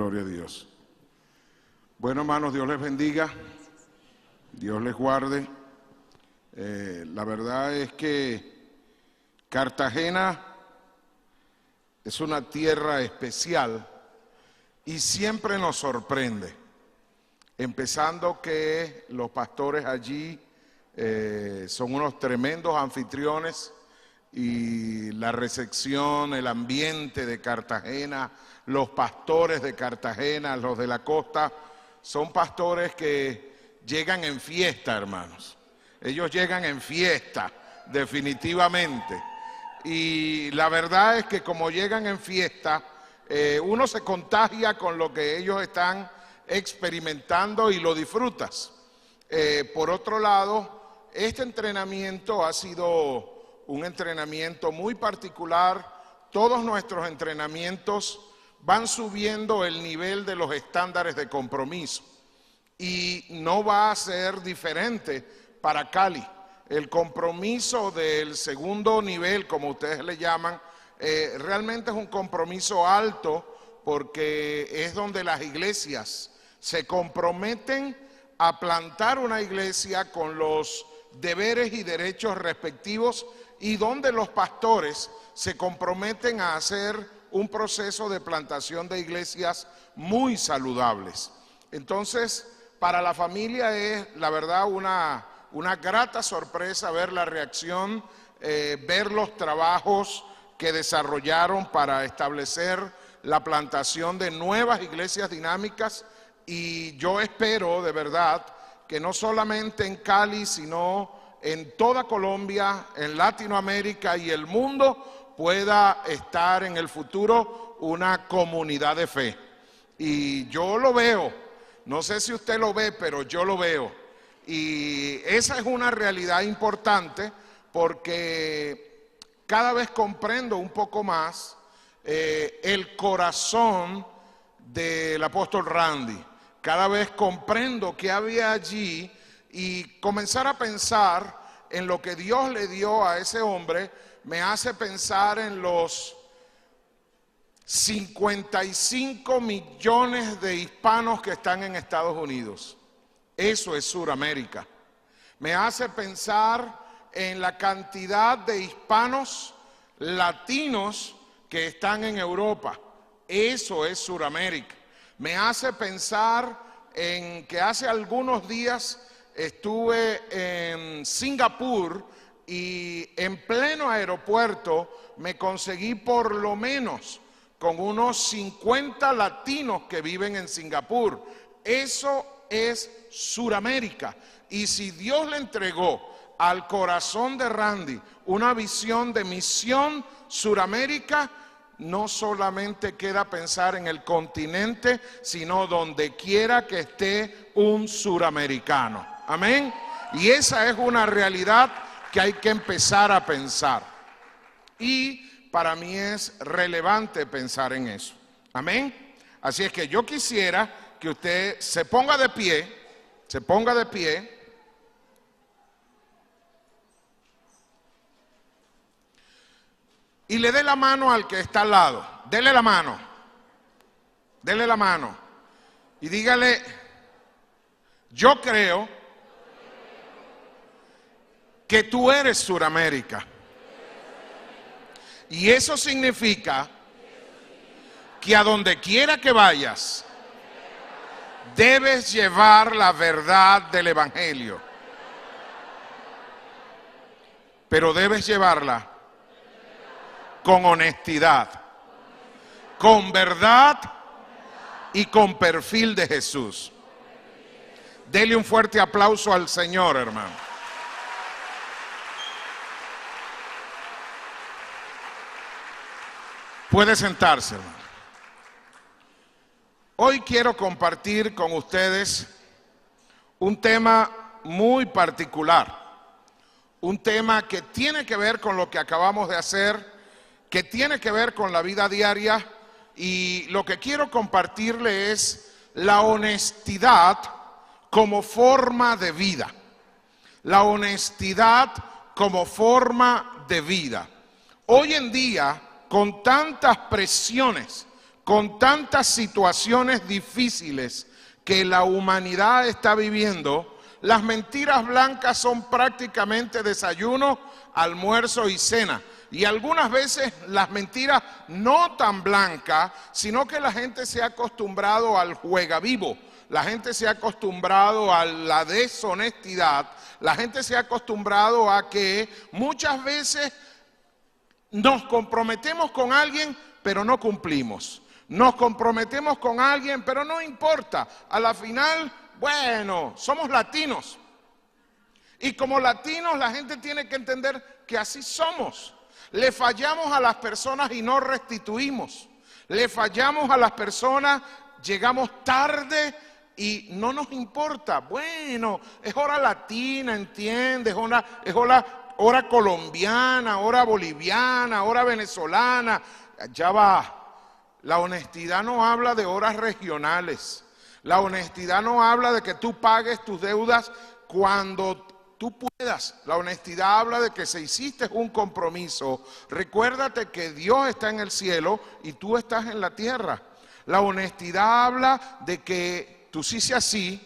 Gloria a Dios. Bueno, hermanos, Dios les bendiga, Dios les guarde. La verdad es que Cartagena es una tierra especial y siempre nos sorprende, empezando que los pastores allí son unos tremendos anfitriones y la recepción, el ambiente de Cartagena, los pastores de Cartagena, los de la costa, son pastores que llegan en fiesta, hermanos. Ellos llegan en fiesta, definitivamente. Y la verdad es que como llegan en fiesta, uno se contagia con lo que ellos están experimentando y lo disfrutas. Por otro lado, este entrenamiento ha sido un entrenamiento muy particular. Todos nuestros entrenamientos van subiendo el nivel de los estándares de compromiso y no va a ser diferente para Cali. El compromiso del segundo nivel, como ustedes le llaman, realmente es un compromiso alto porque es donde las iglesias se comprometen a plantar una iglesia con los deberes y derechos respectivos y donde los pastores se comprometen a hacer un proceso de plantación de iglesias muy saludables. Entonces, para la familia es, la verdad, una grata sorpresa ver la reacción, ver los trabajos que desarrollaron para establecer la plantación de nuevas iglesias dinámicas, y yo espero de verdad que no solamente en Cali, sino en toda Colombia, en Latinoamérica y el mundo pueda estar en el futuro una comunidad de fe. Y yo lo veo, no sé si usted lo ve, pero yo lo veo. Y esa es una realidad importante porque cada vez comprendo un poco más el corazón del apóstol Randy. Cada vez comprendo qué había allí y comenzar a pensar en lo que Dios le dio a ese hombre me hace pensar en los 55 millones de hispanos que están en Estados Unidos. Eso es Suramérica. Me hace pensar en la cantidad de hispanos latinos que están en Europa. Eso es Suramérica. Me hace pensar en que hace algunos días estuve en Singapur y en pleno aeropuerto me conseguí por lo menos con unos 50 latinos que viven en Singapur. Eso es Suramérica. Y si Dios le entregó al corazón de Randy una visión de misión Suramérica, no solamente queda pensar en el continente, sino donde quiera que esté un suramericano. Amén. Y esa es una realidad que hay que empezar a pensar. Y para mí es relevante pensar en eso. Amén. Así es que yo quisiera que usted se ponga de pie, y le dé la mano al que está al lado. Dele la mano y dígale: yo creo que tú eres Suramérica. Y eso significa que a donde quiera que vayas, debes llevar la verdad del Evangelio. Pero debes llevarla con honestidad, con verdad y con perfil de Jesús. Dele un fuerte aplauso al Señor, hermano. Puede sentarse, hermano. Hoy quiero compartir con ustedes un tema muy particular, un tema que tiene que ver con lo que acabamos de hacer, que tiene que ver con la vida diaria, y lo que quiero compartirle es la honestidad como forma de vida. La honestidad como forma de vida. Hoy en día, con tantas presiones, con tantas situaciones difíciles que la humanidad está viviendo, las mentiras blancas son prácticamente desayuno, almuerzo y cena. Y algunas veces las mentiras no tan blancas, sino que la gente se ha acostumbrado al juega vivo. La gente se ha acostumbrado a la deshonestidad. La gente se ha acostumbrado a que muchas veces nos comprometemos con alguien, pero no cumplimos. Nos comprometemos con alguien, pero no importa. A la final, bueno, somos latinos. Y como latinos, la gente tiene que entender que así somos. Le fallamos a las personas y no restituimos. Le fallamos a las personas, llegamos tarde y no nos importa. Bueno, es hora latina, ¿entiendes? Es hora colombiana, hora boliviana, hora venezolana. Ya va. La honestidad no habla de horas regionales. La honestidad no habla de que tú pagues tus deudas cuando tú puedas. La honestidad habla de que si hiciste un compromiso, recuérdate que Dios está en el cielo y tú estás en la tierra. La honestidad habla de que tú sí sea sí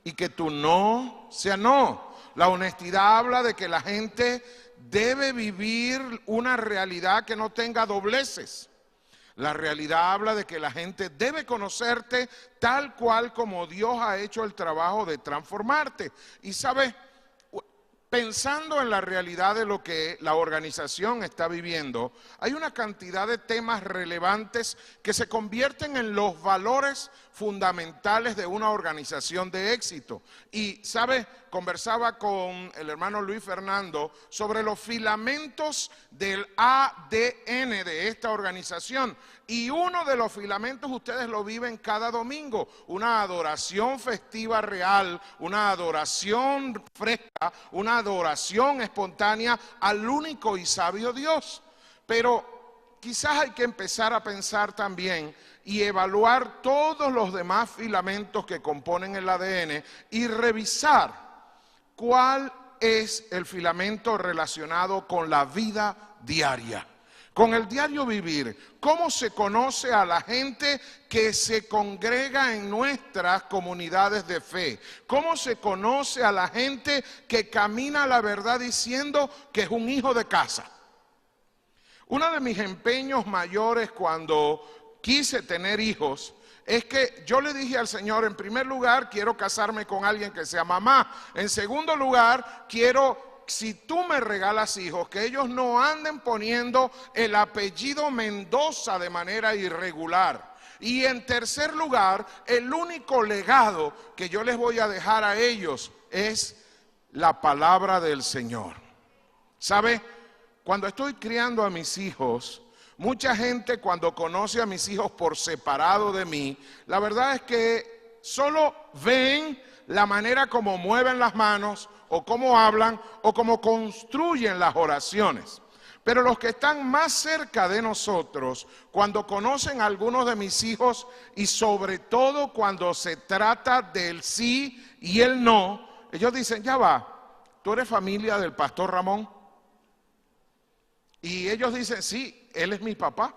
y que tú no sea no. La honestidad habla de que la gente debe vivir una realidad que no tenga dobleces. La realidad habla de que la gente debe conocerte tal cual como Dios ha hecho el trabajo de transformarte. Y sabes, pensando en la realidad de lo que la organización está viviendo, hay una cantidad de temas relevantes que se convierten en los valores fundamentales de una organización de éxito. Y, ¿sabes? Conversaba con el hermano Luis Fernando sobre los filamentos del ADN de esta organización. Y uno de los filamentos ustedes lo viven cada domingo, una adoración festiva real, una adoración fresca, una adoración espontánea al único y sabio Dios. Pero quizás hay que empezar a pensar también y evaluar todos los demás filamentos que componen el ADN y revisar cuál es el filamento relacionado con la vida diaria. Con el diario vivir, ¿cómo se conoce a la gente que se congrega en nuestras comunidades de fe? ¿Cómo se conoce a la gente que camina la verdad diciendo que es un hijo de casa? Uno de mis empeños mayores cuando quise tener hijos es que yo le dije al Señor, en primer lugar, quiero casarme con alguien que sea mamá. En segundo lugar, quiero, si tú me regalas hijos, que ellos no anden poniendo el apellido Mendoza de manera irregular. Y en tercer lugar, el único legado que yo les voy a dejar a ellos es la palabra del Señor. ¿Sabe? Cuando estoy criando a mis hijos, mucha gente cuando conoce a mis hijos por separado de mí, la verdad es que solo ven la manera como mueven las manos o cómo hablan o cómo construyen las oraciones. Pero los que están más cerca de nosotros, cuando conocen a algunos de mis hijos y sobre todo cuando se trata del sí y el no, ellos dicen, ya va, ¿tú eres familia del pastor Ramón? Y ellos dicen, sí, él es mi papá.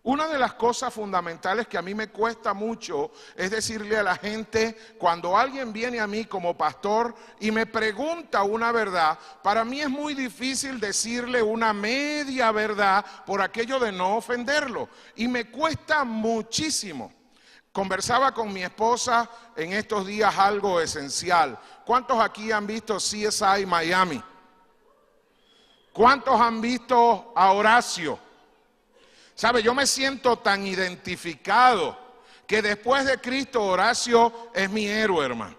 Una de las cosas fundamentales que a mí me cuesta mucho es decirle a la gente, cuando alguien viene a mí como pastor y me pregunta una verdad, para mí es muy difícil decirle una media verdad por aquello de no ofenderlo. Y me cuesta muchísimo. Conversaba con mi esposa en estos días algo esencial. ¿Cuántos aquí han visto CSI Miami? ¿Cuántos han visto a Horacio? ¿Sabe? Yo me siento tan identificado que después de Cristo Horacio es mi héroe, hermano.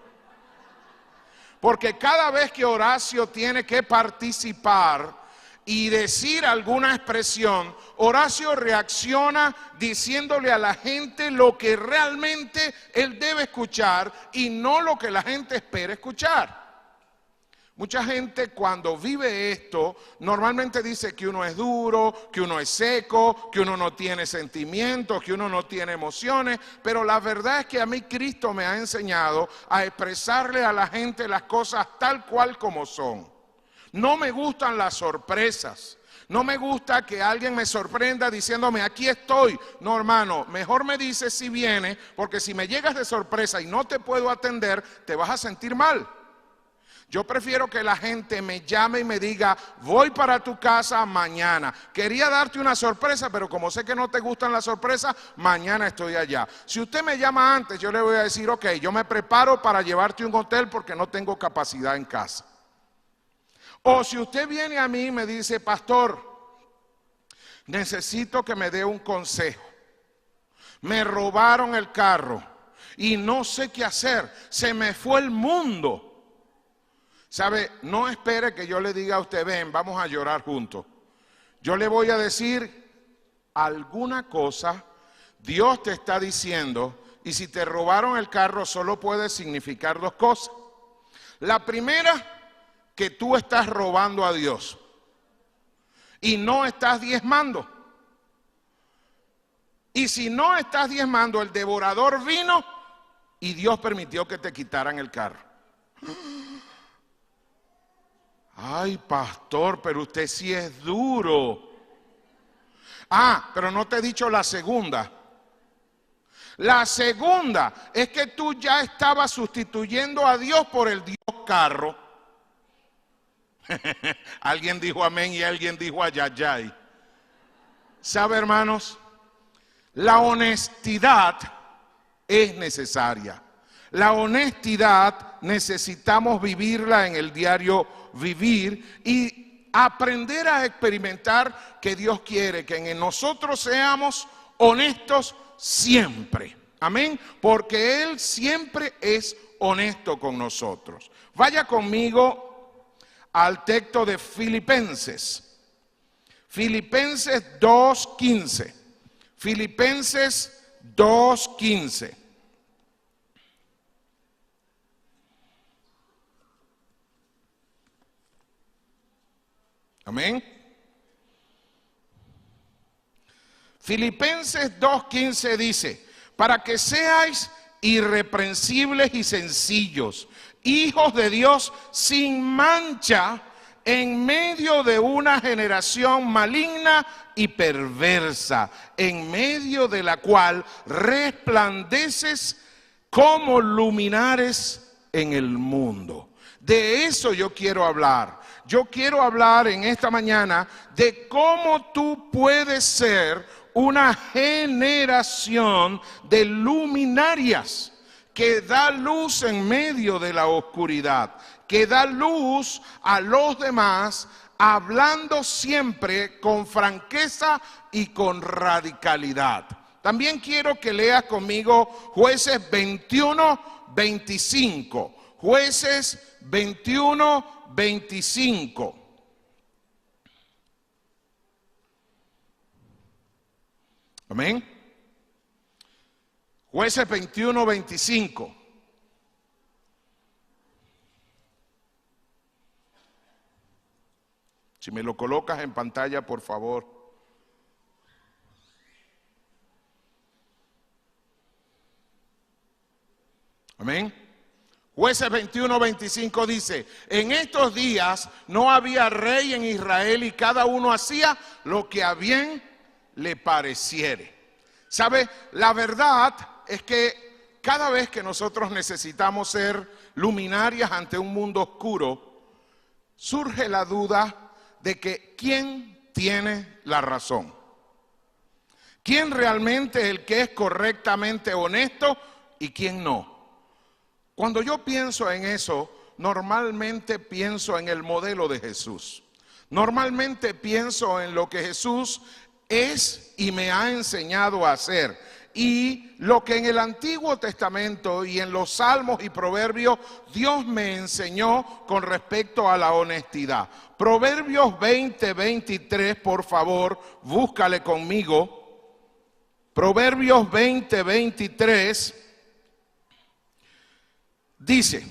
Porque cada vez que Horacio tiene que participar y decir alguna expresión, Horacio reacciona diciéndole a la gente lo que realmente él debe escuchar y no lo que la gente espera escuchar. Mucha gente cuando vive esto normalmente dice que uno es duro, que uno es seco, que uno no tiene sentimientos, que uno no tiene emociones, pero la verdad es que a mí Cristo me ha enseñado a expresarle a la gente las cosas tal cual como son. No me gustan las sorpresas. No me gusta que alguien me sorprenda diciéndome, aquí estoy. No, hermano, mejor me dices si viene, porque si me llegas de sorpresa y no te puedo atender, te vas a sentir mal. Yo prefiero que la gente me llame y me diga, voy para tu casa mañana. Quería darte una sorpresa, pero como sé que no te gustan las sorpresas, mañana estoy allá. Si usted me llama antes, yo le voy a decir, ok, yo me preparo para llevarte a un hotel porque no tengo capacidad en casa. O si usted viene a mí y me dice, pastor, necesito que me dé un consejo. Me robaron el carro y no sé qué hacer. Se me fue el mundo. ¿Sabe? No espere que yo le diga a usted, ven, vamos a llorar juntos. Yo le voy a decir alguna cosa, Dios te está diciendo, y si te robaron el carro solo puede significar dos cosas. La primera, que tú estás robando a Dios y no estás diezmando. Y si no estás diezmando, el devorador vino y Dios permitió que te quitaran el carro. Ay, pastor, pero usted sí es duro. Ah, pero no te he dicho la segunda. La segunda es que tú ya estabas sustituyendo a Dios por el Dios carro. Alguien dijo amén y alguien dijo ayayay. ¿Sabe, hermanos? La honestidad es necesaria. La honestidad necesitamos vivirla en el diario vivir y aprender a experimentar que Dios quiere que en nosotros seamos honestos siempre. Amén. Porque Él siempre es honesto con nosotros. Vaya conmigo al texto de Filipenses. Filipenses 2:15. Filipenses 2:15. Amén. Filipenses 2:15 dice, para que seáis irreprensibles y sencillos, hijos de Dios sin mancha, en medio de una generación maligna y perversa, en medio de la cual resplandeces como luminares en el mundo. De eso yo quiero hablar. Yo quiero hablar en esta mañana de cómo tú puedes ser una generación de luminarias que da luz en medio de la oscuridad, que da luz a los demás, hablando siempre con franqueza y con radicalidad. También quiero que leas conmigo Jueces 21:25. Jueces 21:25. Amén. Jueces 21:25. Si me lo colocas en pantalla, por favor. Amén. Jueces 21:25 dice, en estos días no había rey en Israel y cada uno hacía lo que a bien le pareciere. ¿Sabe? La verdad es que cada vez que nosotros necesitamos ser luminarias ante un mundo oscuro, surge la duda de que ¿quién tiene la razón? ¿Quién realmente es el que es correctamente honesto y quién no? Cuando yo pienso en eso, normalmente pienso en el modelo de Jesús. Normalmente pienso en lo que Jesús es y me ha enseñado a hacer. Y lo que en el Antiguo Testamento y en los Salmos y Proverbios Dios me enseñó con respecto a la honestidad. Proverbios 20:23, por favor, búscale conmigo. Proverbios 20:23 dice,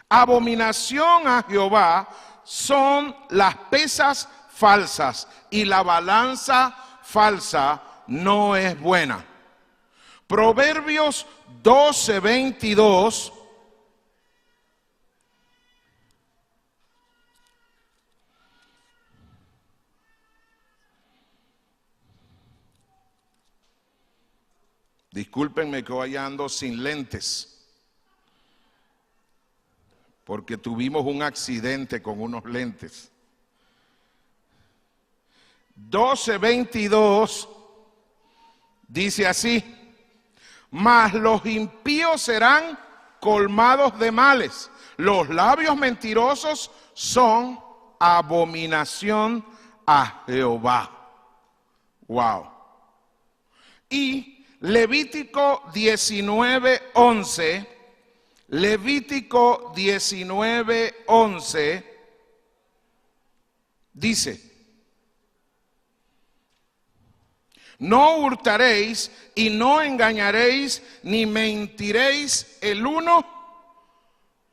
abominación a Jehová son las pesas falsas y la balanza falsa no es buena. Proverbios 12:22 Discúlpenme que hoy ando sin lentes, porque tuvimos un accidente con unos lentes. 12:22 dice así: mas los impíos serán colmados de males, los labios mentirosos son abominación a Jehová. Wow. Y Levítico 19:11, Levítico 19:11 dice: no hurtaréis y no engañaréis ni mentiréis el uno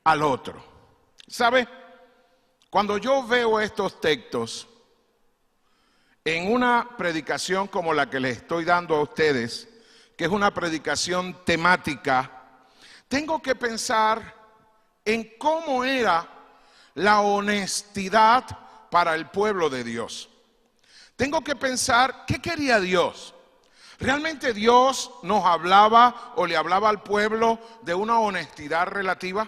al otro. ¿Sabe? Cuando yo veo estos textos en una predicación como la que les estoy dando a ustedes, que es una predicación temática, tengo que pensar en cómo era la honestidad para el pueblo de Dios. Tengo que pensar, ¿qué quería Dios? ¿Realmente Dios nos hablaba o le hablaba al pueblo de una honestidad relativa?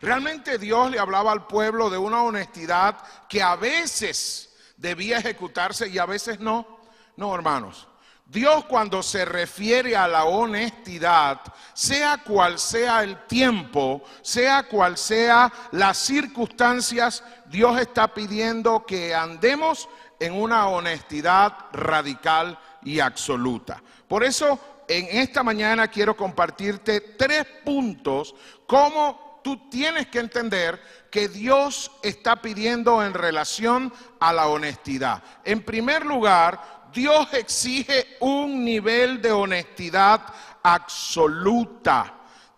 ¿Realmente Dios le hablaba al pueblo de una honestidad que a veces debía ejecutarse y a veces no? No, hermanos. Dios, cuando se refiere a la honestidad, sea cual sea el tiempo, sea cual sea las circunstancias, Dios está pidiendo que andemos en una honestidad radical y absoluta. Por eso, en esta mañana quiero compartirte 3 puntos cómo tú tienes que entender que Dios está pidiendo en relación a la honestidad. En primer lugar, Dios exige un nivel de honestidad absoluta.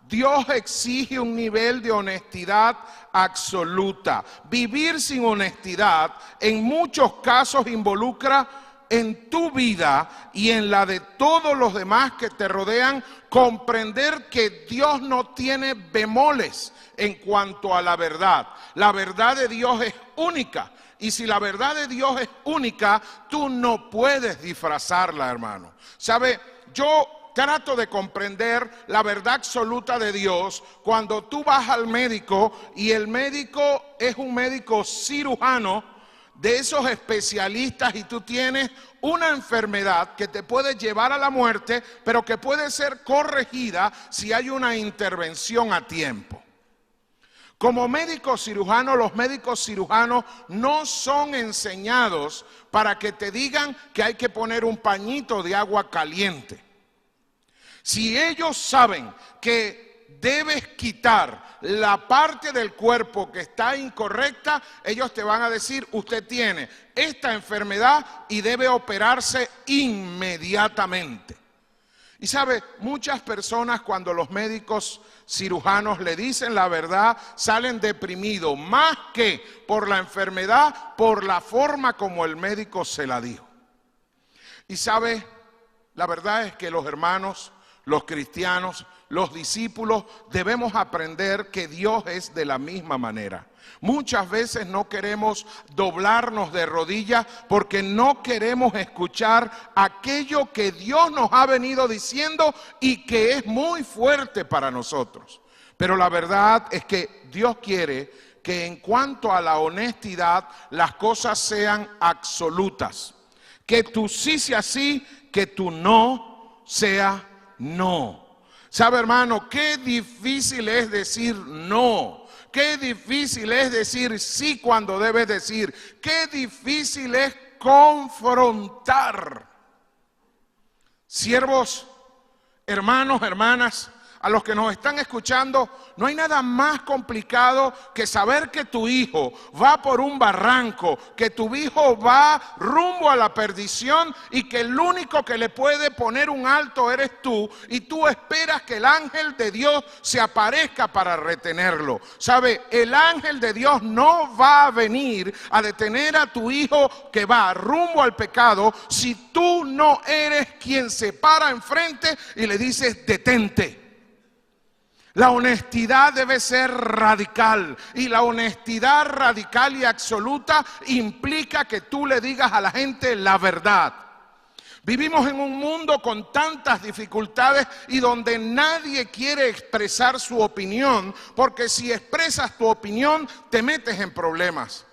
Dios exige un nivel de honestidad absoluta. Vivir sin honestidad en muchos casos involucra en tu vida y en la de todos los demás que te rodean comprender que Dios no tiene bemoles en cuanto a la verdad. La verdad de Dios es única. Y si la verdad de Dios es única, tú no puedes disfrazarla, hermano. ¿Sabe? Yo trato de comprender la verdad absoluta de Dios cuando tú vas al médico y el médico es un médico cirujano, de esos especialistas, y tú tienes una enfermedad que te puede llevar a la muerte, pero que puede ser corregida si hay una intervención a tiempo. Como médico cirujano, los médicos cirujanos no son enseñados para que te digan que hay que poner un pañito de agua caliente. Si ellos saben que debes quitar la parte del cuerpo que está incorrecta, ellos te van a decir: usted tiene esta enfermedad y debe operarse inmediatamente. Y sabe, muchas personas, cuando los médicos cirujanos le dicen la verdad, salen deprimidos, más que por la enfermedad, por la forma como el médico se la dijo. Y sabe, la verdad es que los hermanos, los cristianos, los discípulos, debemos aprender que Dios es de la misma manera. Muchas veces no queremos doblarnos de rodillas porque no queremos escuchar aquello que Dios nos ha venido diciendo y que es muy fuerte para nosotros. Pero la verdad es que Dios quiere que en cuanto a la honestidad las cosas sean absolutas. Que tu sí sea sí, que tu no sea no. ¿Sabe, hermano? Qué difícil es decir no. Qué difícil es decir sí cuando debes decir. Qué difícil es confrontar. Siervos, hermanos, hermanas, a los que nos están escuchando, no hay nada más complicado que saber que tu hijo va por un barranco, que tu hijo va rumbo a la perdición y que el único que le puede poner un alto eres tú, y tú esperas que el ángel de Dios se aparezca para retenerlo. ¿Sabe? El ángel de Dios no va a venir a detener a tu hijo que va rumbo al pecado si tú no eres quien se para enfrente y le dices: detente. La honestidad debe ser radical, y la honestidad radical y absoluta implica que tú le digas a la gente la verdad. Vivimos en un mundo con tantas dificultades y donde nadie quiere expresar su opinión, porque si expresas tu opinión te metes en problemas.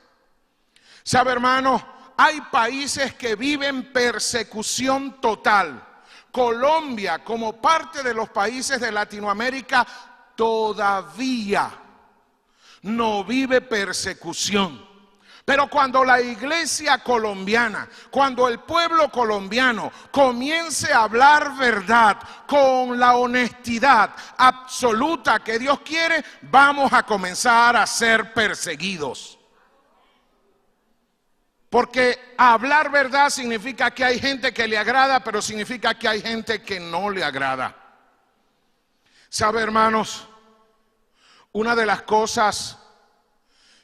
¿Sabe, hermano? Hay países que viven persecución total. Colombia, como parte de los países de Latinoamérica, todavía no vive persecución. Pero cuando la iglesia colombiana, cuando el pueblo colombiano comience a hablar verdad con la honestidad absoluta que Dios quiere, vamos a comenzar a ser perseguidos. Porque hablar verdad significa que hay gente que le agrada, pero significa que hay gente que no le agrada. ¿Sabe, hermanos? Una de las cosas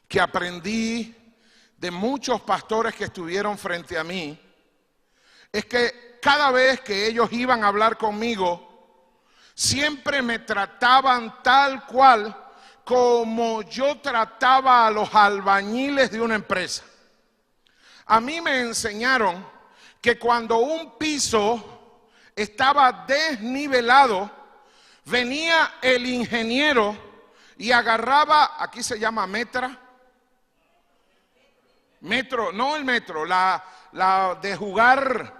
que aprendí de muchos pastores que estuvieron frente a mí es que cada vez que ellos iban a hablar conmigo, siempre me trataban tal cual como yo trataba a los albañiles de una empresa. A mí me enseñaron que cuando un piso estaba desnivelado, venía el ingeniero y agarraba, aquí se llama metro, no el metro, la de jugar,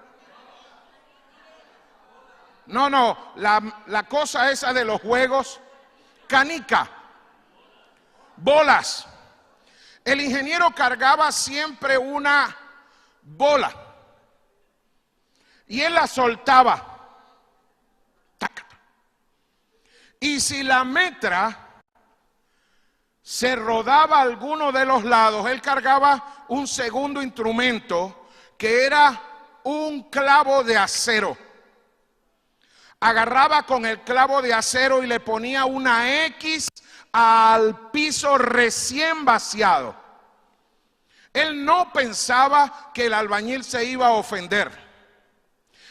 la cosa esa de los juegos, canica, bolas. El ingeniero cargaba siempre una bola y él la soltaba. Y si la metra se rodaba a alguno de los lados, él cargaba un segundo instrumento que era un clavo de acero. Agarraba con el clavo de acero y le ponía una X al piso recién vaciado. Él no pensaba que el albañil se iba a ofender.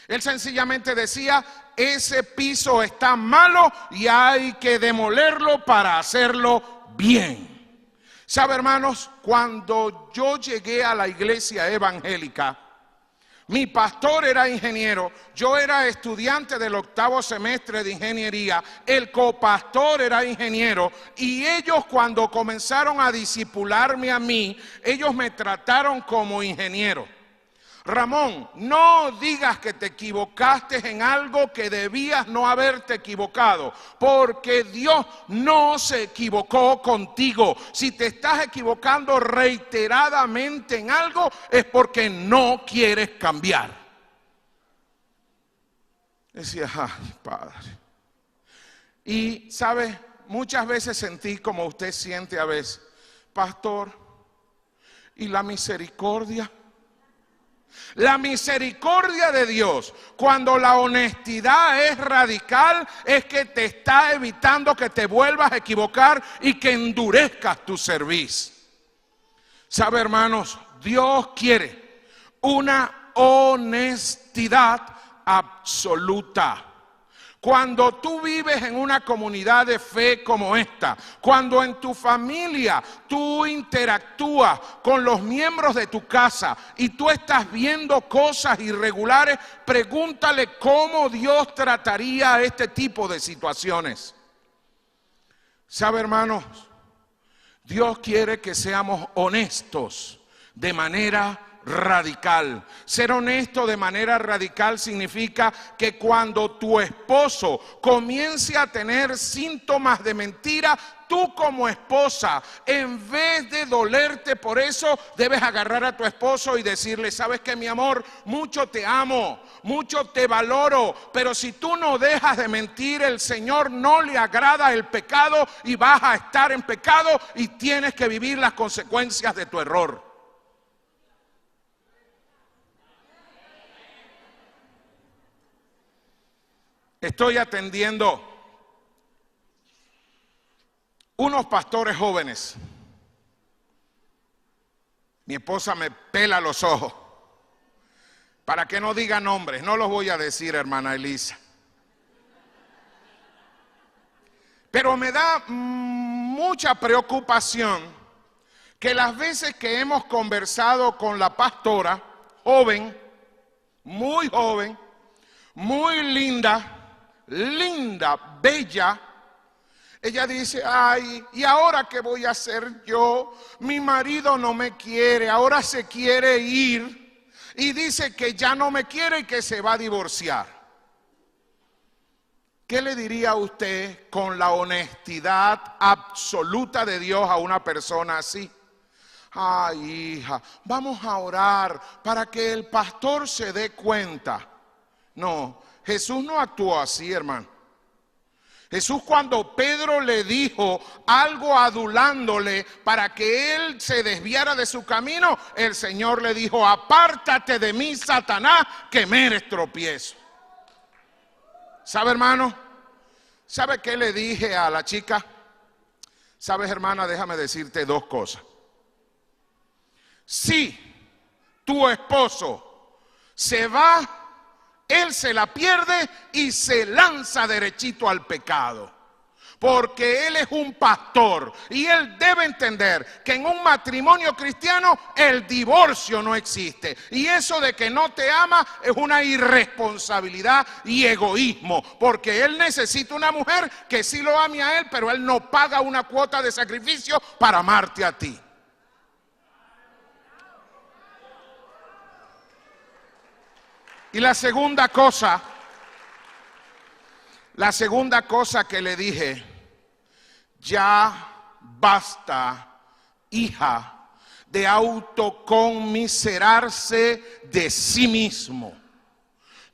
Él sencillamente decía: ese piso está malo y hay que demolerlo para hacerlo bien. ¿Sabe, hermanos? Cuando yo llegué a la iglesia evangélica, mi pastor era ingeniero, yo era estudiante del 8º semestre de ingeniería, el copastor era ingeniero, y ellos, cuando comenzaron a discipularme a mí, ellos me trataron como ingeniero. Ramón, no digas que te equivocaste en algo que debías no haberte equivocado, porque Dios no se equivocó contigo. Si te estás equivocando reiteradamente en algo, es porque no quieres cambiar. Decía: ay, Padre. Y, ¿sabe? Muchas veces sentí como usted siente a veces: pastor, ¿y la misericordia? La misericordia de Dios, cuando la honestidad es radical, es que te está evitando que te vuelvas a equivocar y que endurezcas tu servicio. ¿Sabe, hermanos? Dios quiere una honestidad absoluta. Cuando tú vives en una comunidad de fe como esta, cuando en tu familia tú interactúas con los miembros de tu casa y tú estás viendo cosas irregulares, pregúntale cómo Dios trataría este tipo de situaciones. ¿Sabe, hermanos? Dios quiere que seamos honestos de manera radical. Ser honesto de manera radical significa que cuando tu esposo comience a tener síntomas de mentira, tú como esposa, en vez de dolerte por eso, debes agarrar a tu esposo y decirle: ¿sabes qué, mi amor? Mucho te amo, mucho te valoro, pero si tú no dejas de mentir, el Señor no le agrada el pecado y vas a estar en pecado y tienes que vivir las consecuencias de tu error. Estoy atendiendo unos pastores jóvenes. Mi esposa me pela los ojos. Para que no diga nombres, no los voy a decir, hermana Elisa. Pero me da mucha preocupación que las veces que hemos conversado con la pastora joven, muy joven, muy linda, bella. Ella dice, ay, ¿y ahora qué voy a hacer yo? Mi marido no me quiere, ahora se quiere ir y dice que ya no me quiere y que se va a divorciar. ¿Qué le diría a usted con la honestidad absoluta de Dios a una persona así? Ay, hija, vamos a orar para que el pastor se dé cuenta. No, Jesús no actuó así, hermano. Jesús, cuando Pedro le dijo algo adulándole para que él se desviara de su camino, el Señor le dijo, apártate de mí, Satanás, que me eres tropiezo. ¿Sabe, hermano? ¿Sabe qué le dije a la chica? ¿Sabes, hermana? Déjame decirte dos cosas. Si tu esposo se va, él se la pierde y se lanza derechito al pecado. Porque él es un pastor y él debe entender que en un matrimonio cristiano el divorcio no existe. Y eso de que no te ama es una irresponsabilidad y egoísmo. Porque él necesita una mujer que sí lo ame a él, pero él no paga una cuota de sacrificio para amarte a ti. Y la segunda cosa que le dije, ya basta, hija, de autoconmiserarse de sí mismo.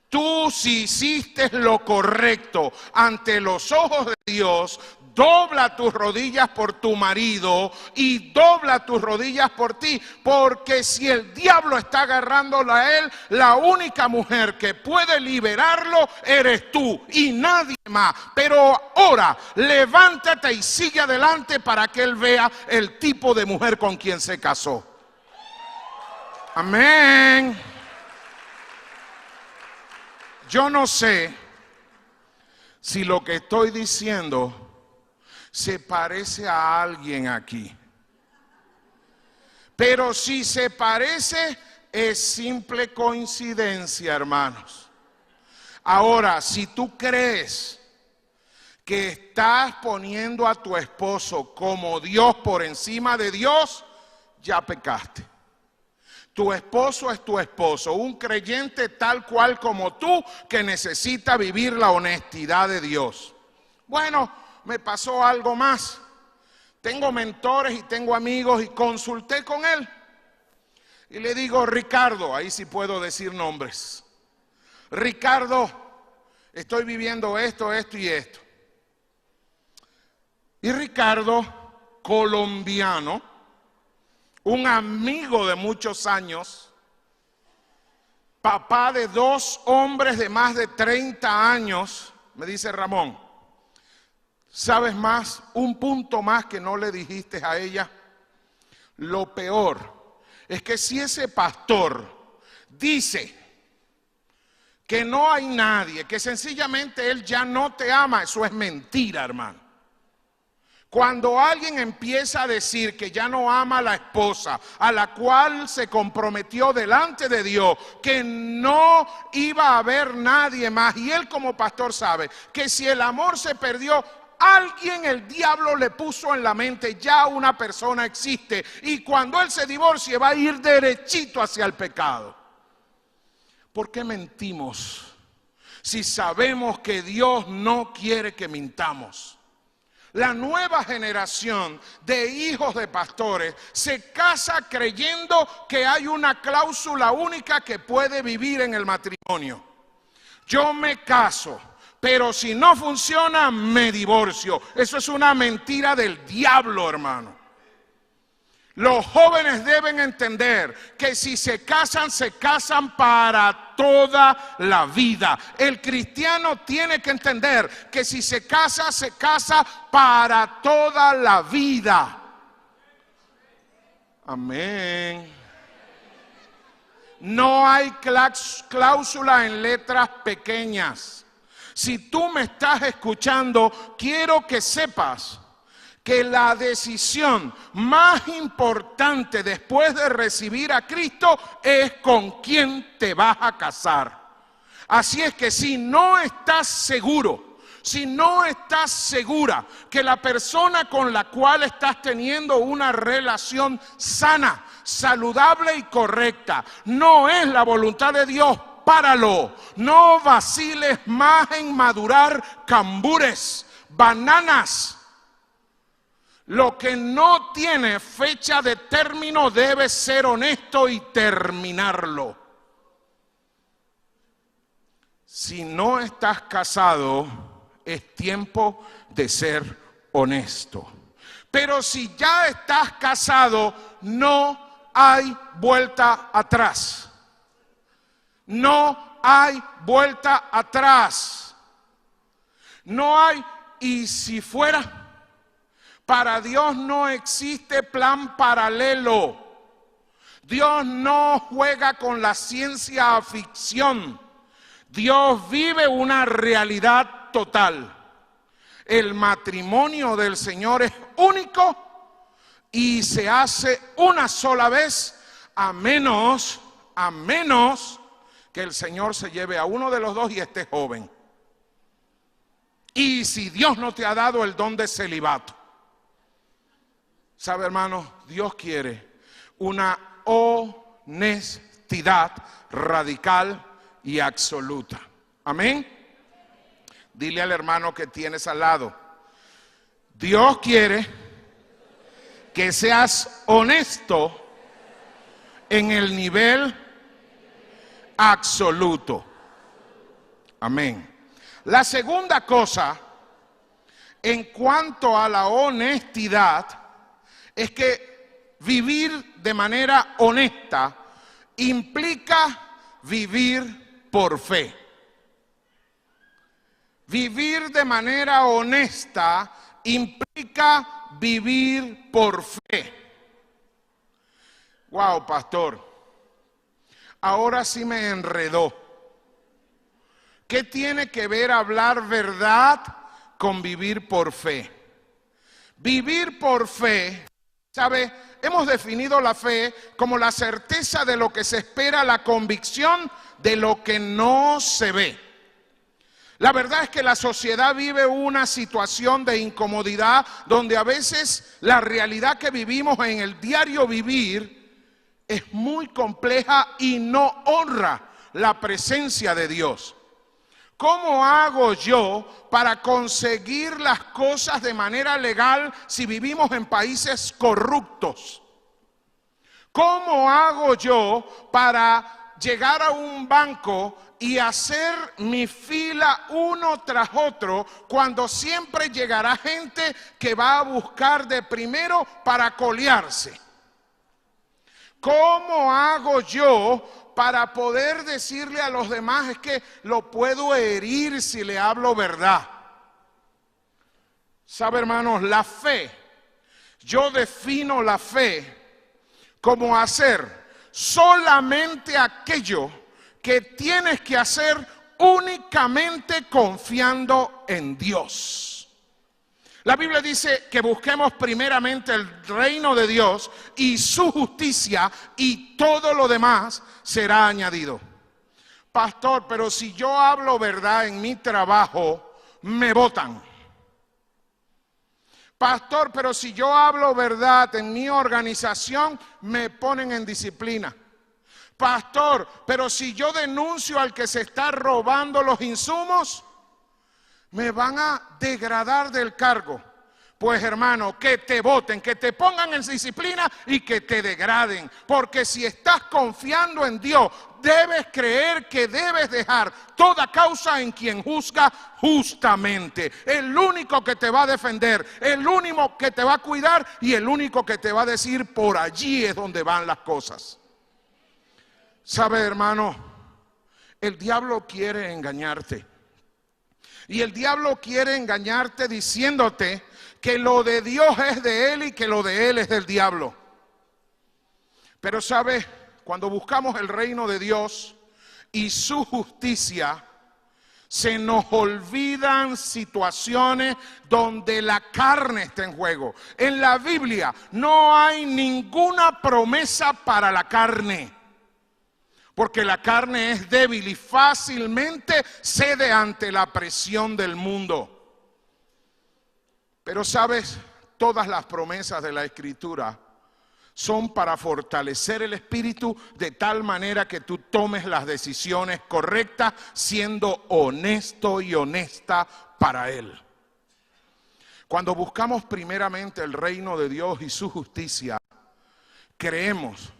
Tú, si hiciste lo correcto ante los ojos de Dios, dobla tus rodillas por tu marido y dobla tus rodillas por ti, porque si el diablo está agarrándolo a él, la única mujer que puede liberarlo eres tú y nadie más. Pero ahora levántate y sigue adelante para que él vea el tipo de mujer con quien se casó. Amén. Yo no sé si lo que estoy diciendo se parece a alguien aquí. Pero si se parece, es simple coincidencia, hermanos. Ahora, si tú crees que estás poniendo a tu esposo como Dios por encima de Dios, ya pecaste. Tu esposo es tu esposo, un creyente tal cual como tú, que necesita vivir la honestidad de Dios. Bueno, me pasó algo más. Tengo mentores y tengo amigos y consulté con él. Y le digo, Ricardo, ahí sí puedo decir nombres. Ricardo, estoy viviendo esto y esto. Y Ricardo, colombiano, un amigo de muchos años, papá de 2 hombres de más de 30 años, me dice, Ramón, ¿sabes más? Un punto más que no le dijiste a ella. Lo peor es que si ese pastor dice que no hay nadie, que sencillamente él ya no te ama, eso es mentira, hermano. Cuando alguien empieza a decir que ya no ama a la esposa a la cual se comprometió delante de Dios, que no iba a haber nadie más, y él como pastor sabe que si el amor se perdió, alguien, el diablo le puso en la mente, ya una persona existe, y cuando él se divorcie va a ir derechito hacia el pecado. ¿Por qué mentimos si sabemos que Dios no quiere que mintamos? La nueva generación de hijos de pastores se casa creyendo que hay una cláusula única que puede vivir en el matrimonio. Yo me caso, pero si no funciona, me divorcio. Eso es una mentira del diablo, hermano. Los jóvenes deben entender que si se casan para toda la vida. El cristiano tiene que entender que si se casa para toda la vida. Amén. No hay cláusula en letras pequeñas. Si tú me estás escuchando, quiero que sepas que la decisión más importante después de recibir a Cristo es con quién te vas a casar. Así es que si no estás seguro, si no estás segura que la persona con la cual estás teniendo una relación sana, saludable y correcta no es la voluntad de Dios, páralo. No vaciles más en madurar cambures, bananas. Lo que no tiene fecha de término debe ser honesto y terminarlo. Si no estás casado, es tiempo de ser honesto. Pero si ya estás casado, no hay vuelta atrás. No hay vuelta atrás. No hay, y si fuera, para Dios no existe plan paralelo. Dios no juega con la ciencia ficción. Dios vive una realidad total. El matrimonio del Señor es único y se hace una sola vez, a menos que el Señor se lleve a uno de los dos y esté joven. Y si Dios no te ha dado el don de celibato. ¿Sabe, hermano? Dios quiere una honestidad radical y absoluta. Amén. Dile al hermano que tienes al lado: Dios quiere que seas honesto en el nivel absoluto. Amén. La segunda cosa en cuanto a la honestidad es que vivir de manera honesta implica vivir por fe. Vivir de manera honesta implica vivir por fe. Wow, pastor, ahora sí me enredó. ¿Qué tiene que ver hablar verdad con vivir por fe? Vivir por fe, ¿sabe? Hemos definido la fe como la certeza de lo que se espera, la convicción de lo que no se ve. La verdad es que la sociedad vive una situación de incomodidad donde a veces la realidad que vivimos en el diario vivir es muy compleja y no honra la presencia de Dios. ¿Cómo hago yo para conseguir las cosas de manera legal si vivimos en países corruptos? ¿Cómo hago yo para llegar a un banco y hacer mi fila uno tras otro cuando siempre llegará gente que va a buscar de primero para colearse? ¿Cómo hago yo para poder decirle a los demás es que lo puedo herir si le hablo verdad? ¿Sabe, hermanos? La fe, yo defino la fe como hacer solamente aquello que tienes que hacer únicamente confiando en Dios. La Biblia dice que busquemos primeramente el reino de Dios y su justicia, y todo lo demás será añadido. Pastor, pero si yo hablo verdad en mi trabajo, me botan. Pastor, pero si yo hablo verdad en mi organización, me ponen en disciplina. Pastor, pero si yo denuncio al que se está robando los insumos, me van a degradar del cargo. Pues, hermano, que te voten, que te pongan en disciplina y que te degraden. Porque si estás confiando en Dios, debes creer que debes dejar toda causa en quien juzga justamente. El único que te va a defender, el único que te va a cuidar y el único que te va a decir por allí es donde van las cosas. ¿Sabe, hermano? El diablo quiere engañarte. Y el diablo quiere engañarte diciéndote que lo de Dios es de él y que lo de él es del diablo. Pero ¿sabe? Cuando buscamos el reino de Dios y su justicia, se nos olvidan situaciones donde la carne está en juego. En la Biblia no hay ninguna promesa para la carne, porque la carne es débil y fácilmente cede ante la presión del mundo. Pero sabes, todas las promesas de la Escritura son para fortalecer el espíritu de tal manera que tú tomes las decisiones correctas siendo honesto y honesta para Él. Cuando buscamos primeramente el reino de Dios y su justicia, creemos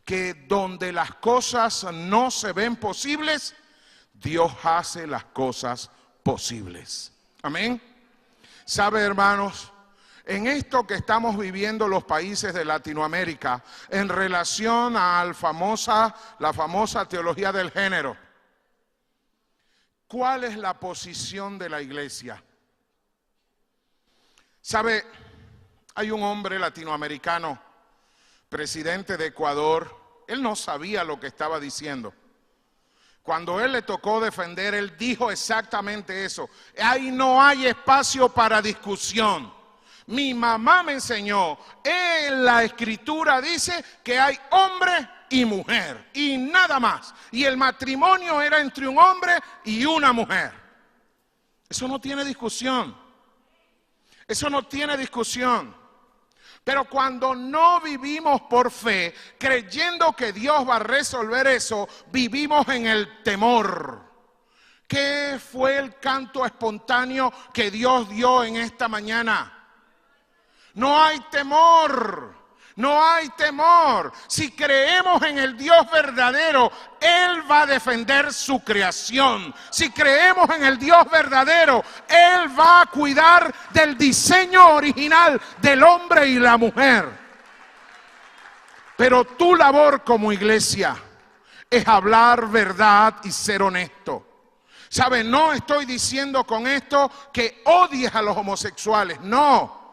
que donde las cosas no se ven posibles, Dios hace las cosas posibles. Amén. ¿Sabe, hermanos? En esto que estamos viviendo los países de Latinoamérica, en relación a la famosa teología del género, ¿cuál es la posición de la iglesia? ¿Sabe? Hay un hombre latinoamericano, presidente de Ecuador, él no sabía lo que estaba diciendo. Cuando él le tocó defender, él dijo exactamente eso. Ahí no hay espacio para discusión. Mi mamá me enseñó, en la Escritura dice que hay hombre y mujer y nada más. Y el matrimonio era entre un hombre y una mujer. Eso no tiene discusión. Eso no tiene discusión. Pero cuando no vivimos por fe, creyendo que Dios va a resolver eso, vivimos en el temor. ¿Qué fue el canto espontáneo que Dios dio en esta mañana? No hay temor, no hay temor. Si creemos en el Dios verdadero, Él va a defender su creación. Si creemos en el Dios verdadero, Él va a cuidar del diseño original del hombre y la mujer. Pero tu labor como iglesia es hablar verdad y ser honesto. ¿Sabe? No estoy diciendo con esto que odies a los homosexuales, no.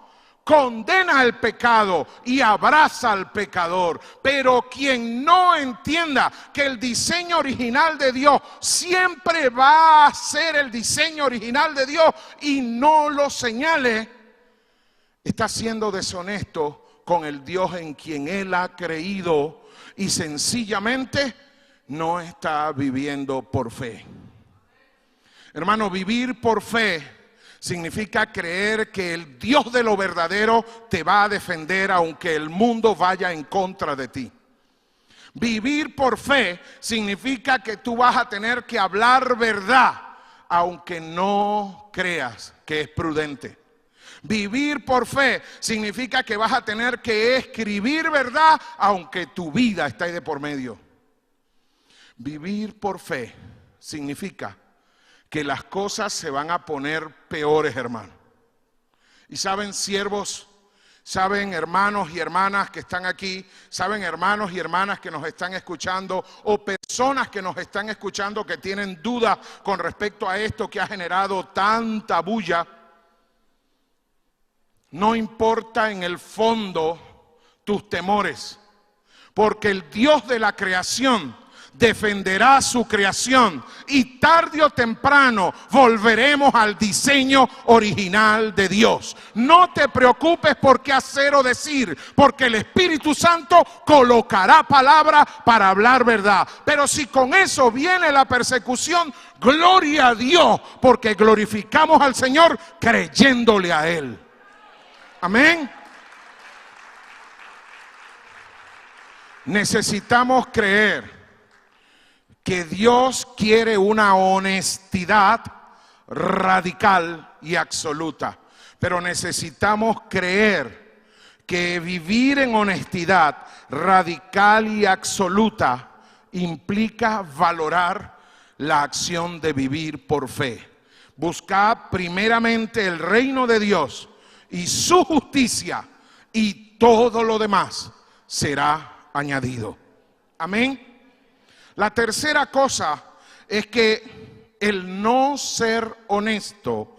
Condena el pecado y abraza al pecador. Pero quien no entienda que el diseño original de Dios siempre va a ser el diseño original de Dios y no lo señale, está siendo deshonesto con el Dios en quien él ha creído y sencillamente no está viviendo por fe. Hermano, vivir por fe significa creer que el Dios de lo verdadero te va a defender aunque el mundo vaya en contra de ti. Vivir por fe significa que tú vas a tener que hablar verdad aunque no creas que es prudente. Vivir por fe significa que vas a tener que escribir verdad aunque tu vida está ahí de por medio. Vivir por fe significa que las cosas se van a poner peores, hermano. Y saben, siervos, saben, hermanos y hermanas que están aquí, saben, hermanos y hermanas que nos están escuchando, o personas que nos están escuchando que tienen dudas con respecto a esto que ha generado tanta bulla. No importa en el fondo tus temores, porque el Dios de la creación defenderá su creación y tarde o temprano volveremos al diseño original de Dios. No te preocupes por qué hacer o decir, porque el Espíritu Santo colocará palabra para hablar verdad. Pero si con eso viene la persecución, gloria a Dios, porque glorificamos al Señor creyéndole a Él. Amén. Necesitamos creer que Dios quiere una honestidad radical y absoluta. Pero necesitamos creer que vivir en honestidad radical y absoluta implica valorar la acción de vivir por fe. Buscar primeramente el reino de Dios y su justicia, y todo lo demás será añadido. Amén. La tercera cosa es que el no ser honesto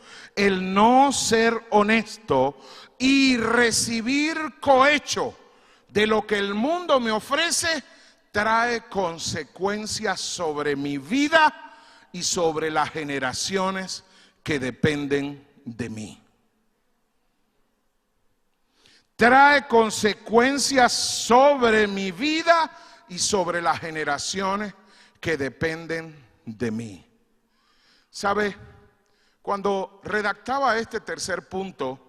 y recibir cohecho de lo que el mundo me ofrece trae consecuencias sobre mi vida y sobre las generaciones que dependen de mí. Trae consecuencias sobre mi vida y sobre las generaciones que dependen de mí. ¿Sabe? Cuando redactaba este tercer punto,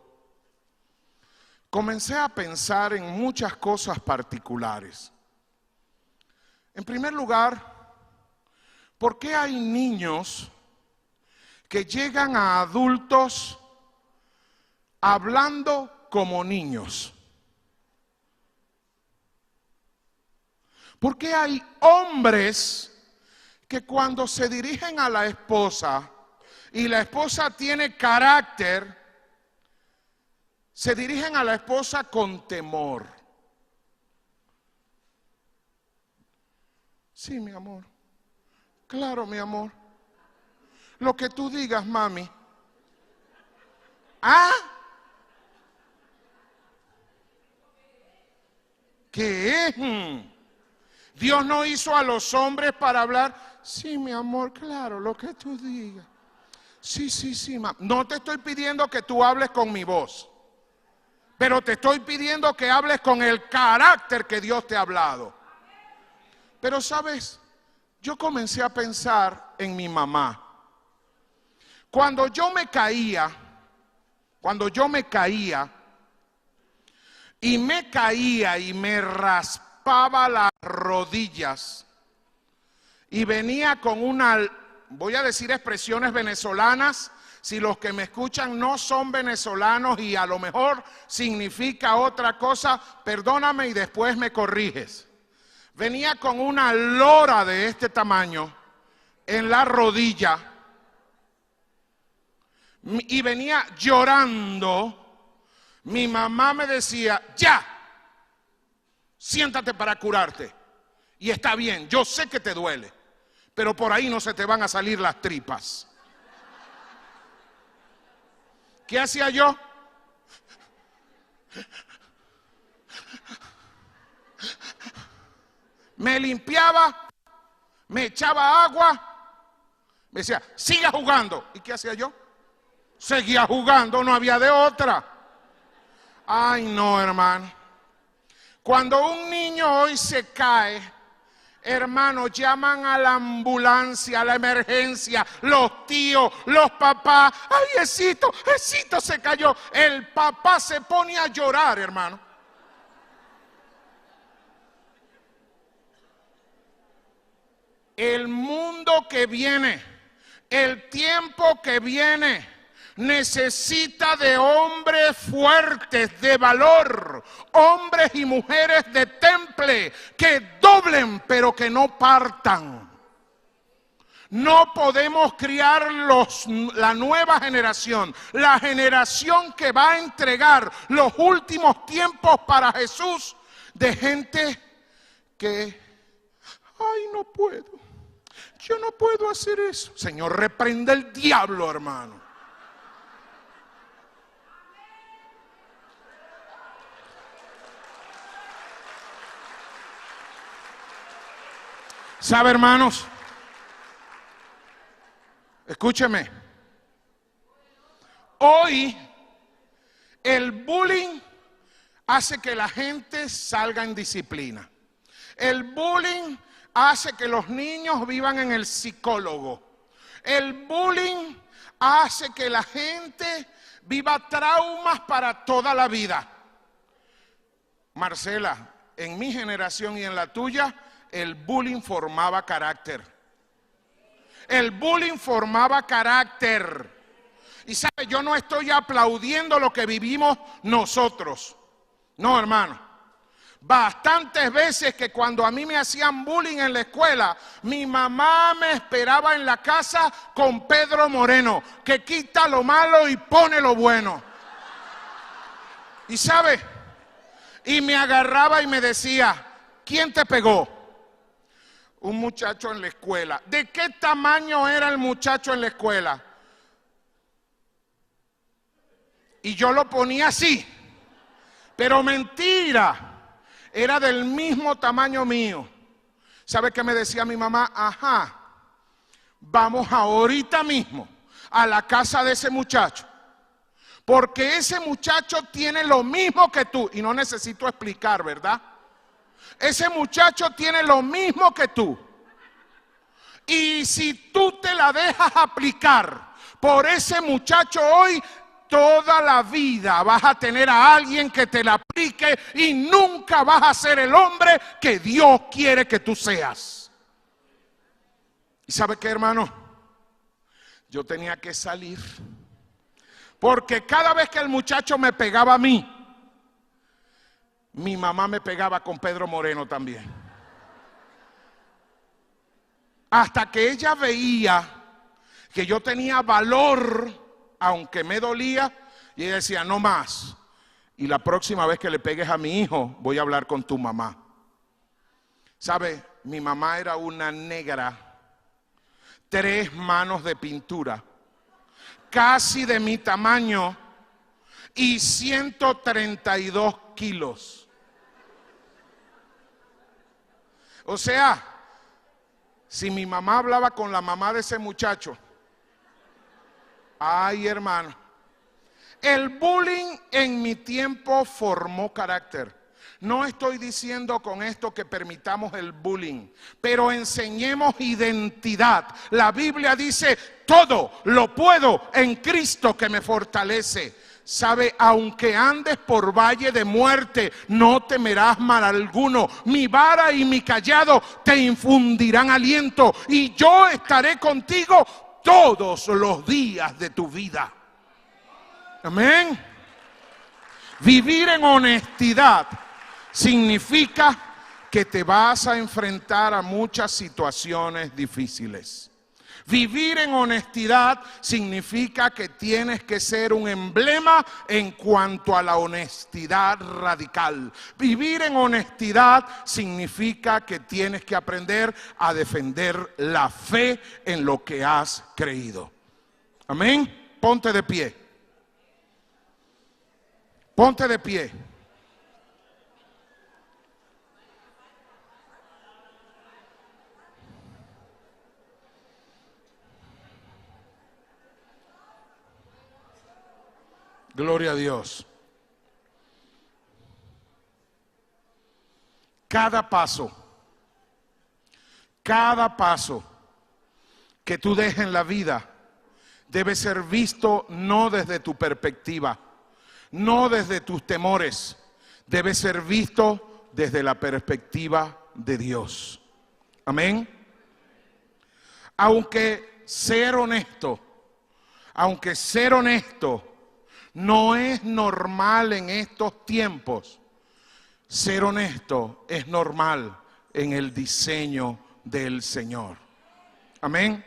comencé a pensar en muchas cosas particulares. En primer lugar, ¿por qué hay niños que llegan a adultos hablando como niños? ¿Por qué hay hombres que cuando se dirigen a la esposa y la esposa tiene carácter, se dirigen a la esposa con temor? Sí, mi amor. Claro, mi amor. Lo que tú digas, mami. ¿Ah? ¿Qué es? Dios no hizo a los hombres para hablar. Sí, mi amor, claro, lo que tú digas. Sí, sí, sí, mami. No te estoy pidiendo que tú hables con mi voz, pero te estoy pidiendo que hables con el carácter que Dios te ha hablado. Pero, ¿sabes? Yo comencé a pensar en mi mamá. Cuando yo me caía y me raspaba las rodillas y venía con una, voy a decir expresiones venezolanas, si los que me escuchan no son venezolanos y a lo mejor significa otra cosa, perdóname y después me corriges. Venía con una lora de este tamaño en la rodilla y venía llorando. Mi mamá me decía, ya, siéntate para curarte. Y está bien, yo sé que te duele, pero por ahí no se te van a salir las tripas. ¿Qué hacía yo? Me limpiaba, me echaba agua, me decía, siga jugando. ¿Y qué hacía yo? Seguía jugando, no había de otra. Ay, no, hermano. Cuando un niño hoy se cae, hermano, llaman a la ambulancia, a la emergencia, los tíos, los papás. Ay, Esito se cayó. El papá se pone a llorar, hermano. El mundo que viene, el tiempo que viene, necesita de hombres fuertes, de valor, hombres y mujeres de temple, que doblen pero que no partan. No podemos criar la nueva generación, la generación que va a entregar los últimos tiempos para Jesús, de gente que, ay, no puedo. Yo no puedo hacer eso. Señor, reprende el diablo, hermano. ¿Sabe, hermanos? Escúcheme. Hoy el bullying hace que la gente salga en disciplina. El bullying hace que los niños vivan en el psicólogo. El bullying hace que la gente viva traumas para toda la vida. Marcela, en mi generación y en la tuya, el bullying formaba carácter. El bullying formaba carácter. Y sabe, yo no estoy aplaudiendo lo que vivimos nosotros. No, hermano. Bastantes veces que cuando a mí me hacían bullying en la escuela, mi mamá me esperaba en la casa con Pedro Moreno, que quita lo malo y pone lo bueno. Y sabe, y me agarraba y me decía, ¿quién te pegó? Un muchacho en la escuela. ¿De qué tamaño era el muchacho en la escuela? Y yo lo ponía así, pero mentira. Era del mismo tamaño mío. ¿Sabe qué me decía mi mamá? Ajá, vamos ahorita mismo a la casa de ese muchacho, porque ese muchacho tiene lo mismo que tú, y no necesito explicar, ¿verdad? Ese muchacho tiene lo mismo que tú, y si tú te la dejas aplicar por ese muchacho hoy, toda la vida vas a tener a alguien que te la aplique y nunca vas a ser el hombre que Dios quiere que tú seas. ¿Y sabe qué, hermano? Yo tenía que salir, porque cada vez que el muchacho me pegaba a mí, mi mamá me pegaba con Pedro Moreno también. Hasta que ella veía que yo tenía valor, aunque me dolía, y ella decía, no más. Y la próxima vez que le pegues a mi hijo, voy a hablar con tu mamá. ¿Sabe? Mi mamá era una negra, 3 manos de pintura, casi de mi tamaño y 132 kilos. O sea, si mi mamá hablaba con la mamá de ese muchacho, ay, hermano, el bullying en mi tiempo formó carácter. No estoy diciendo con esto que permitamos el bullying, pero enseñemos identidad. La Biblia dice, todo lo puedo en Cristo que me fortalece. Sabe, aunque andes por valle de muerte, no temerás mal alguno. Mi vara y mi cayado te infundirán aliento, y yo estaré contigo todos los días de tu vida. Amén. Vivir en honestidad significa que te vas a enfrentar a muchas situaciones difíciles. Vivir en honestidad significa que tienes que ser un emblema en cuanto a la honestidad radical. Vivir en honestidad significa que tienes que aprender a defender la fe en lo que has creído. Amén. Ponte de pie. Ponte de pie. Gloria a Dios. Cada paso que tú des en la vida debe ser visto no desde tu perspectiva, no desde tus temores, debe ser visto desde la perspectiva de Dios. Amén. Aunque ser honesto no es normal en estos tiempos, ser honesto es normal en el diseño del Señor. Amén.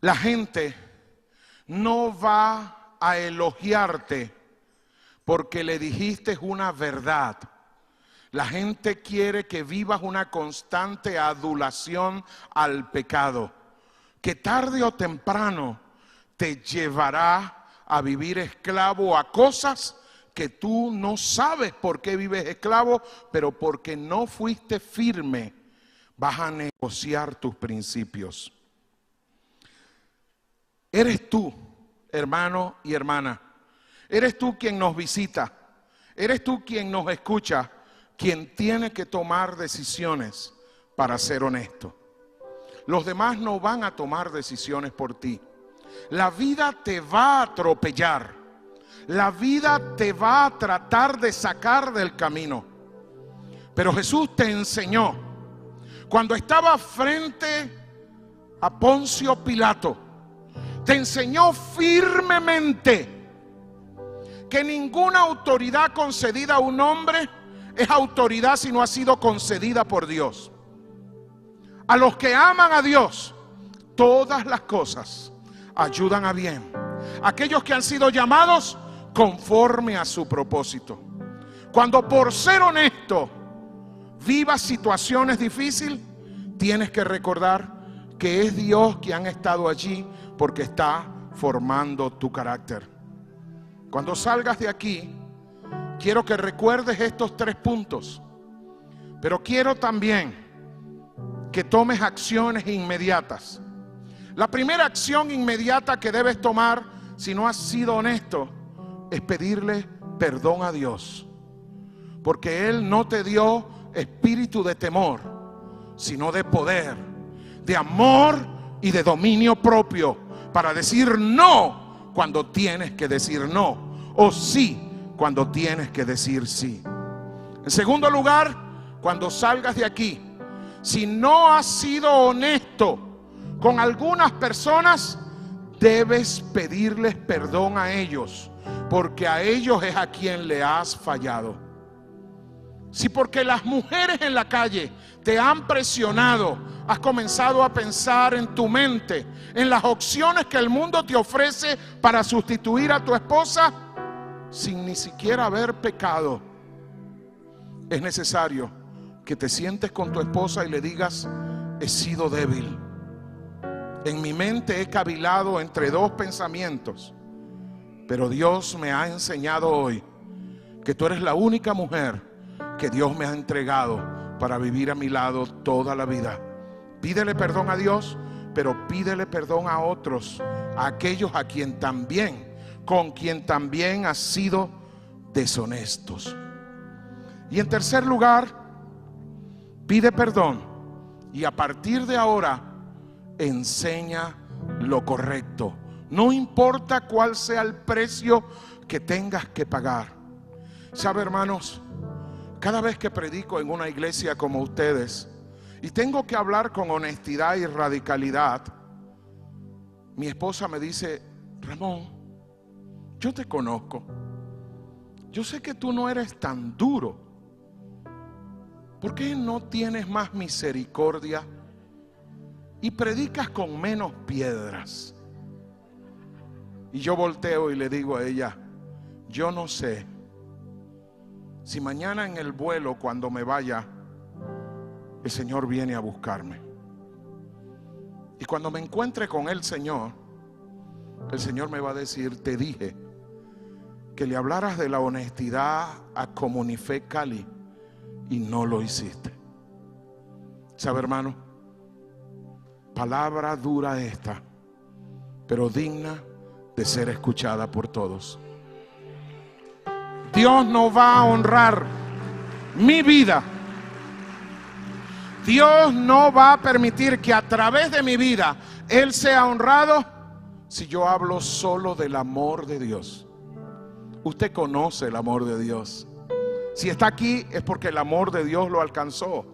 La gente no va a elogiarte porque le dijiste una verdad. La gente quiere que vivas una constante adulación al pecado, que tarde o temprano te llevará a vivir esclavo a cosas que tú no sabes por qué vives esclavo, pero porque no fuiste firme, vas a negociar tus principios. Eres tú, hermano y hermana. Eres tú quien nos visita. Eres tú quien nos escucha, quien tiene que tomar decisiones para ser honesto. Los demás no van a tomar decisiones por ti. La vida te va a atropellar. La vida te va a tratar de sacar del camino. Pero Jesús te enseñó, cuando estaba frente a Poncio Pilato, te enseñó firmemente que ninguna autoridad concedida a un hombre es autoridad si no ha sido concedida por Dios. A los que aman a Dios, todas las cosas ayudan a bien. Aquellos que han sido llamados conforme a su propósito. Cuando por ser honesto vivas situaciones difíciles, tienes que recordar que es Dios quien ha estado allí porque está formando tu carácter. Cuando salgas de aquí, quiero que recuerdes estos 3 puntos, pero quiero también que tomes acciones inmediatas. La primera acción inmediata que debes tomar, si no has sido honesto, es pedirle perdón a Dios. Porque Él no te dio espíritu de temor, sino de poder, de amor y de dominio propio, para decir no cuando tienes que decir no, o sí cuando tienes que decir sí. En segundo lugar, cuando salgas de aquí, si no has sido honesto con algunas personas, debes pedirles perdón a ellos, porque a ellos es a quien le has fallado. Si porque las mujeres en la calle te han presionado, has comenzado a pensar en tu mente, en las opciones que el mundo te ofrece para sustituir a tu esposa, sin ni siquiera haber pecado, es necesario que te sientes con tu esposa y le digas: he sido débil. En mi mente he cavilado entre dos pensamientos, pero Dios me ha enseñado hoy que tú eres la única mujer que Dios me ha entregado para vivir a mi lado toda la vida. Pídele perdón a Dios, pero pídele perdón a otros, a aquellos con quien también has sido deshonestos. Y en tercer lugar, pide perdón y a partir de ahora enseña lo correcto. No importa cuál sea el precio que tengas que pagar. ¿Sabe, hermanos? Cada vez que predico en una iglesia como ustedes y tengo que hablar con honestidad y radicalidad, mi esposa me dice: Ramón, yo te conozco, yo sé que tú no eres tan duro. ¿Por qué no tienes más misericordia y predicas con menos piedras? Y yo volteo y le digo a ella: yo no sé si mañana en el vuelo, cuando me vaya, el Señor viene a buscarme. Y cuando me encuentre con el Señor me va a decir: te dije que le hablaras de la honestidad a Comunife Cali y no lo hiciste. ¿Sabe, hermano? Palabra dura esta, pero digna de ser escuchada por todos. Dios no va a honrar mi vida. Dios no va a permitir que a través de mi vida Él sea honrado si yo hablo solo del amor de Dios. Usted conoce el amor de Dios. Si está aquí es porque el amor de Dios lo alcanzó.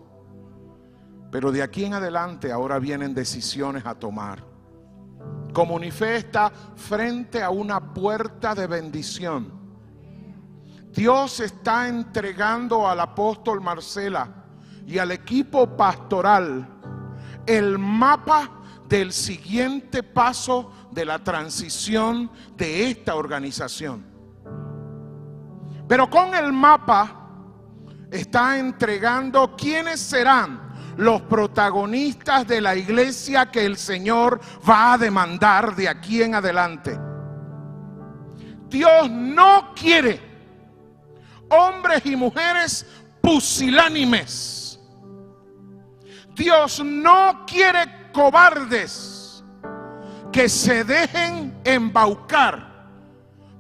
Pero de aquí en adelante ahora vienen decisiones a tomar. Comunife está frente a una puerta de bendición. Dios está entregando al apóstol Marcela y al equipo pastoral el mapa del siguiente paso de la transición de esta organización. Pero con el mapa está entregando quiénes serán los protagonistas de la iglesia que el Señor va a demandar de aquí en adelante. Dios no quiere hombres y mujeres pusilánimes. Dios no quiere cobardes que se dejen embaucar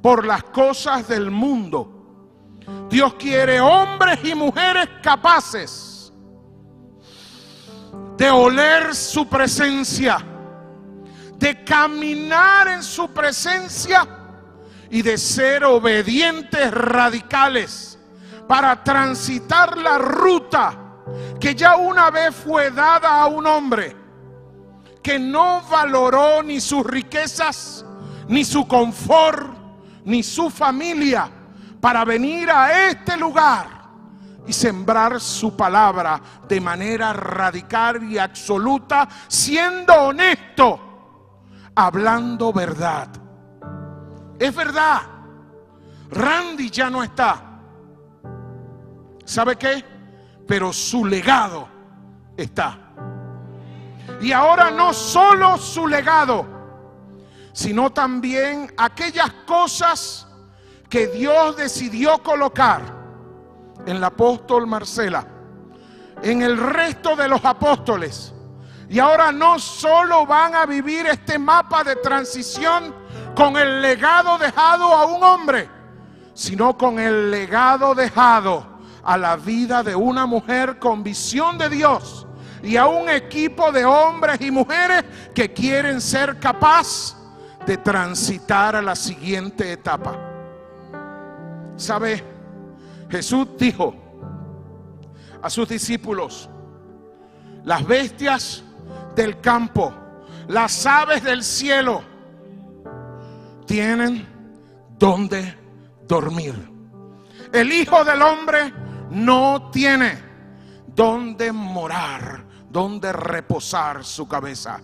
por las cosas del mundo. Dios quiere hombres y mujeres capaces de oler su presencia, de caminar en su presencia y de ser obedientes radicales para transitar la ruta que ya una vez fue dada a un hombre que no valoró ni sus riquezas, ni su confort, ni su familia para venir a este lugar y sembrar su palabra de manera radical y absoluta, siendo honesto, hablando verdad. Es verdad, Randy ya no está. ¿Sabe qué? Pero su legado está. Y ahora no solo su legado, sino también aquellas cosas que Dios decidió colocar en la apóstol Marcela, en el resto de los apóstoles. Y ahora no solo van a vivir este mapa de transición con el legado dejado a un hombre, sino con el legado dejado a la vida de una mujer con visión de Dios y a un equipo de hombres y mujeres que quieren ser capaz de transitar a la siguiente etapa. ¿Sabe? Jesús dijo a sus discípulos: las bestias del campo, las aves del cielo tienen donde dormir. El Hijo del Hombre no tiene donde morar, donde reposar su cabeza.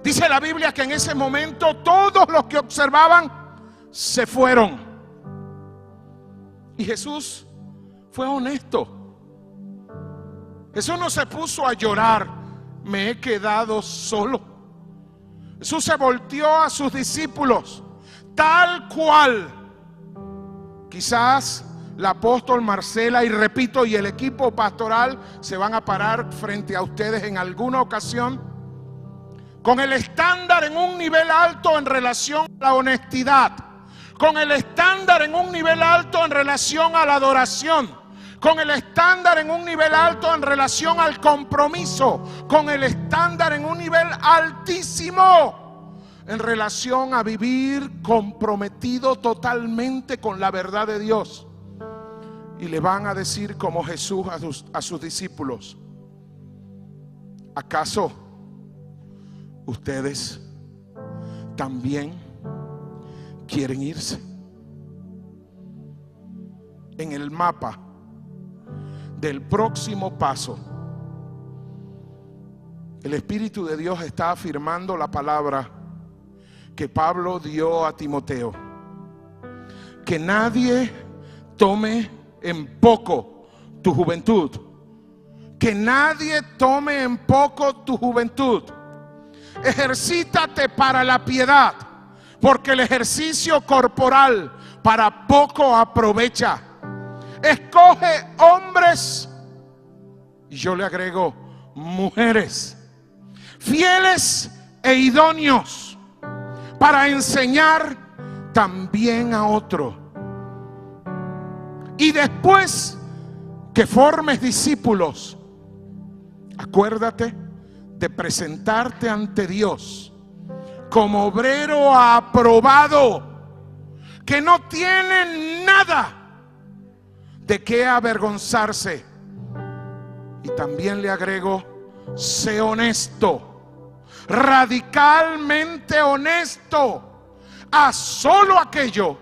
Dice la Biblia que en ese momento todos los que observaban se fueron. Y Jesús fue honesto. Jesús no se puso a llorar: me he quedado solo. Jesús se volteó a sus discípulos tal cual. Quizás la apóstol Marcela, y repito, y el equipo pastoral se van a parar frente a ustedes en alguna ocasión con el estándar en un nivel alto en relación a la honestidad, con el estándar en un nivel alto en relación a la adoración, con el estándar en un nivel alto en relación al compromiso, con el estándar en un nivel altísimo en relación a vivir comprometido totalmente con la verdad de Dios. Y le van a decir como Jesús a sus discípulos: ¿acaso ustedes también quieren irse? En el mapa del próximo paso, el Espíritu de Dios está afirmando la palabra que Pablo dio a Timoteo: que nadie tome en poco tu juventud, que nadie tome en poco tu juventud. Ejercítate para la piedad, porque el ejercicio corporal para poco aprovecha. Escoge hombres, y yo le agrego mujeres, fieles e idóneos para enseñar también a otro. Y después que formes discípulos, acuérdate de presentarte ante Dios como obrero aprobado, que no tiene nada de qué avergonzarse. Y también le agrego: sé honesto, radicalmente honesto. Haz solo aquello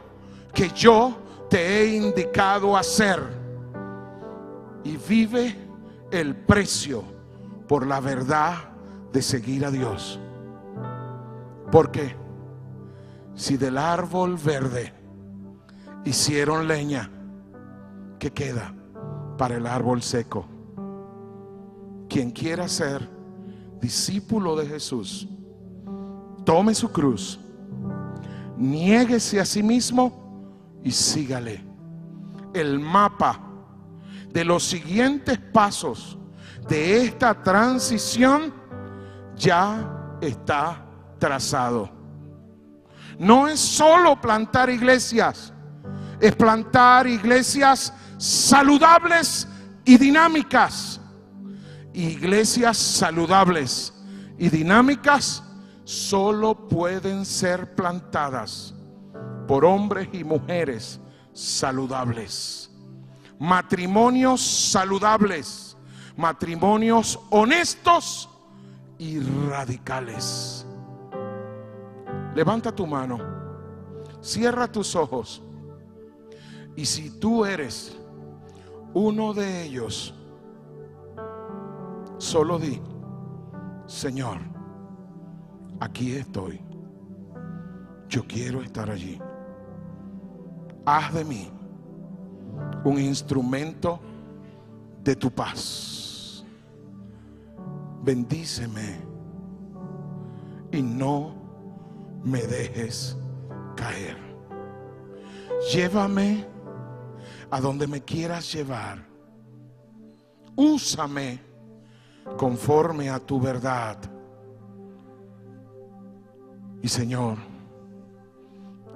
que yo te he indicado hacer, y vive el precio por la verdad de seguir a Dios. Porque si del árbol verde hicieron leña, ¿qué queda para el árbol seco? Quien quiera ser discípulo de Jesús, tome su cruz, niéguese a sí mismo y sígale. El mapa de los siguientes pasos de esta transición ya está trazado. No es solo plantar iglesias, es plantar iglesias saludables y dinámicas. Iglesias saludables y dinámicas solo pueden ser plantadas por hombres y mujeres saludables. Matrimonios saludables, matrimonios honestos y radicales. Levanta tu mano, cierra tus ojos, y si tú eres uno de ellos, solo di: Señor, aquí estoy, yo quiero estar allí. Haz de mí un instrumento de tu paz. Bendíceme y no me dejes caer. Llévame a donde me quieras llevar. Úsame conforme a tu verdad. Y Señor,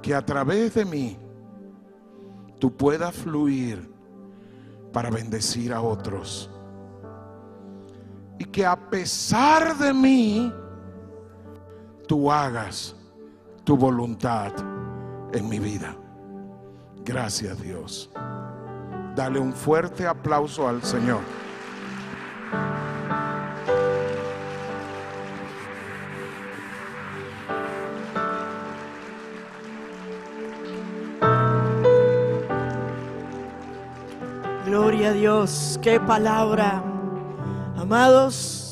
que a través de mí tú puedas fluir para bendecir a otros. Y que a pesar de mí, tú hagas tu voluntad en mi vida. Gracias, Dios. Dale un fuerte aplauso al Señor. Gloria a Dios, qué palabra. Amados,